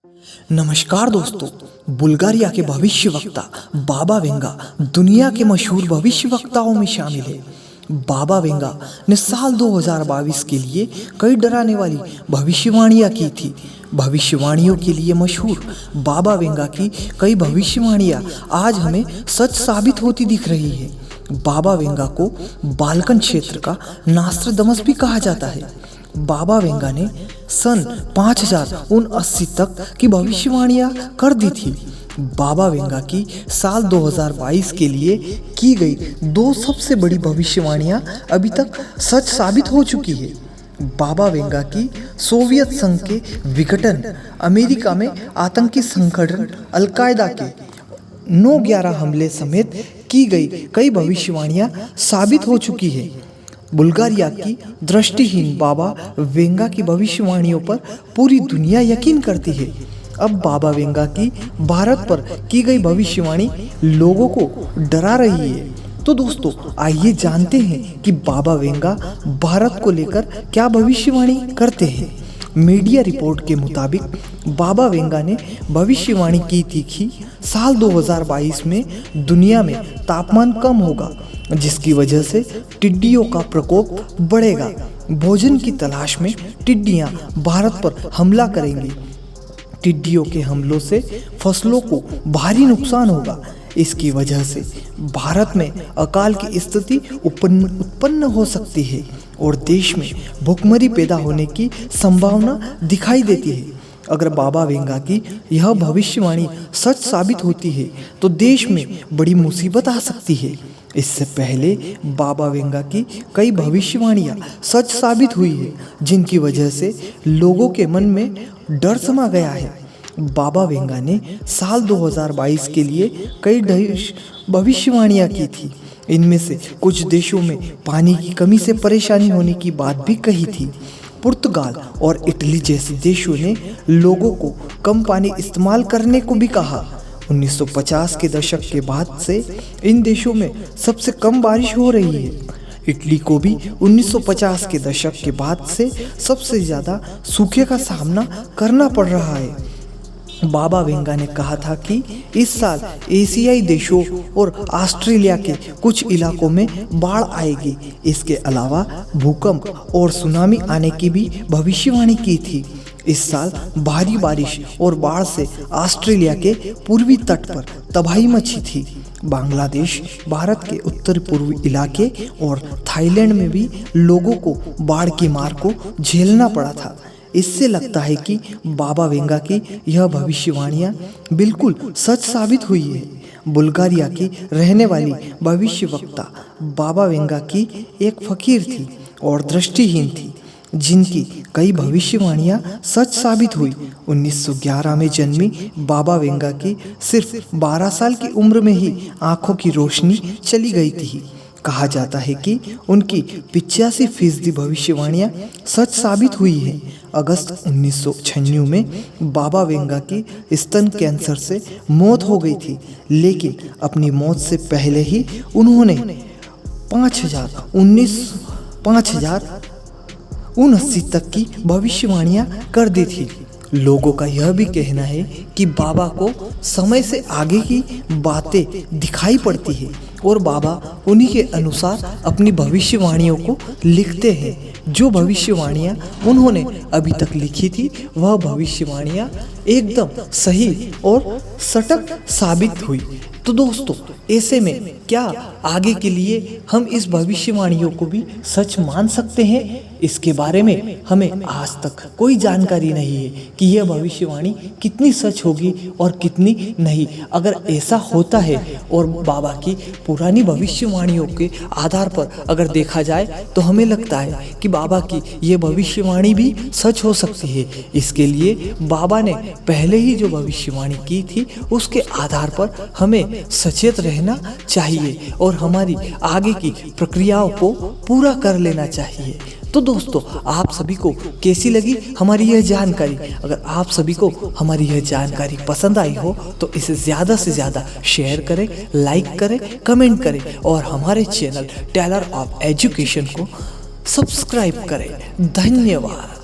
नमस्कार दोस्तों, बुल्गारिया के भविष्यवक्ता बाबा वेंगा दुनिया के मशहूर भविष्यवक्ताओं में शामिल है। बाबा वेंगा ने साल 2022 के लिए कई डराने वाली भविष्यवाणियां की थी। भविष्यवाणियों के लिए मशहूर बाबा वेंगा की कई भविष्यवाणियां आज हमें सच साबित होती दिख रही है। बाबा वेंगा को बाल्कन क्षेत्र का नास्ट्राडामस भी कहा जाता है। बाबा वेंगा ने सन 5079 तक की भविष्यवाणियां कर दी थी। बाबा वेंगा की साल 2022 के लिए की गई दो सबसे बड़ी भविष्यवाणियां अभी तक सच साबित हो चुकी है। बाबा वेंगा की सोवियत संघ के विघटन, अमेरिका में आतंकी संगठन अलकायदा के 9/11 हमले समेत की गई कई भविष्यवाणियां साबित हो चुकी है। बुल्गारिया की दृष्टिहीन बाबा वेंगा की भविष्यवाणियों पर पूरी दुनिया यकीन करती है। अब बाबा वेंगा की भारत पर की गई भविष्यवाणी लोगों को डरा रही है। तो दोस्तों, आइए जानते हैं कि बाबा वेंगा भारत को लेकर क्या भविष्यवाणी करते हैं। मीडिया रिपोर्ट के मुताबिक बाबा वेंगा ने भविष्यवाणी की थी कि साल 2022 में दुनिया में तापमान कम होगा, जिसकी वजह से टिड्डियों का प्रकोप बढ़ेगा। भोजन की तलाश में टिड्डियां भारत पर हमला करेंगी। टिड्डियों के हमलों से फसलों को भारी नुकसान होगा। इसकी वजह से भारत में अकाल की स्थिति उत्पन्न हो सकती है और देश में भूखमरी पैदा होने की संभावना दिखाई देती है। अगर बाबा वेंगा की यह भविष्यवाणी सच साबित होती है तो देश में बड़ी मुसीबत आ सकती है। इससे पहले बाबा वेंगा की कई भविष्यवाणियां सच साबित हुई है, जिनकी वजह से लोगों के मन में डर समा गया है। बाबा वेंगा ने साल 2022 के लिए कई भविष्यवाणियां की थी। इनमें से कुछ देशों में पानी की कमी से परेशानी होने की बात भी कही थी। पुर्तगाल और इटली जैसे देशों ने लोगों को कम पानी इस्तेमाल करने को भी कहा। 1950 के दशक के बाद से इन देशों में सबसे कम बारिश हो रही है। इटली को भी 1950 के दशक के बाद से सबसे ज़्यादा सूखे का सामना करना पड़ रहा है। बाबा वेंगा ने कहा था कि इस साल एशियाई देशों और ऑस्ट्रेलिया के कुछ इलाकों में बाढ़ आएगी। इसके अलावा भूकंप और सुनामी आने की भी भविष्यवाणी की थी। इस साल भारी बारिश और बाढ़ से ऑस्ट्रेलिया के पूर्वी तट पर तबाही मची थी। बांग्लादेश, भारत के उत्तर पूर्वी इलाके और थाईलैंड में भी लोगों को बाढ़ की मार को झेलना पड़ा था। इससे लगता है कि बाबा वेंगा की यह भविष्यवाणियां बिल्कुल सच साबित हुई है। बुल्गारिया की रहने वाली भविष्यवक्ता बाबा वेंगा की एक फकीर थी और दृष्टिहीन थी, जिनकी कई भविष्यवाणियां सच साबित हुई। 1911 में जन्मी बाबा वेंगा की सिर्फ 12 साल की उम्र में ही आंखों की रोशनी चली गई थी। कहा जाता है कि उनकी 85% भविष्यवाणियां सच साबित हुई है। अगस्त 1996 में बाबा वेंगा की स्तन कैंसर से मौत हो गई थी, लेकिन अपनी मौत से पहले ही उन्होंने 5079 तक की भविष्यवाणियां कर दी थी। लोगों का यह भी कहना है कि बाबा को समय से आगे की बातें दिखाई पड़ती है और बाबा उन्हीं के अनुसार अपनी भविष्यवाणियों को लिखते हैं। जो भविष्यवाणियां उन्होंने अभी तक लिखी थी, वह भविष्यवाणियां एकदम सही और सटीक साबित हुई। तो दोस्तों, ऐसे में क्या आगे के लिए हम इस भविष्यवाणियों को भी सच मान सकते हैं? इसके बारे में हमें आज तक कोई जानकारी नहीं है कि यह भविष्यवाणी कितनी सच होगी और कितनी नहीं। अगर ऐसा होता है और बाबा की पुरानी भविष्यवाणियों के आधार पर अगर देखा जाए तो हमें लगता है कि बाबा की यह भविष्यवाणी भी सच हो सकती है। इसके लिए बाबा ने पहले ही जो भविष्यवाणी की थी उसके आधार पर हमें सचेत रहना चाहिए और हमारी आगे की प्रक्रियाओं को पूरा कर लेना चाहिए। तो दोस्तों, आप सभी को कैसी लगी हमारी यह जानकारी? अगर आप सभी को हमारी यह जानकारी पसंद आई हो तो इसे ज़्यादा से ज़्यादा शेयर करें, लाइक करें, कमेंट करें और हमारे चैनल टेलर ऑफ एजुकेशन को सब्सक्राइब करें। धन्यवाद।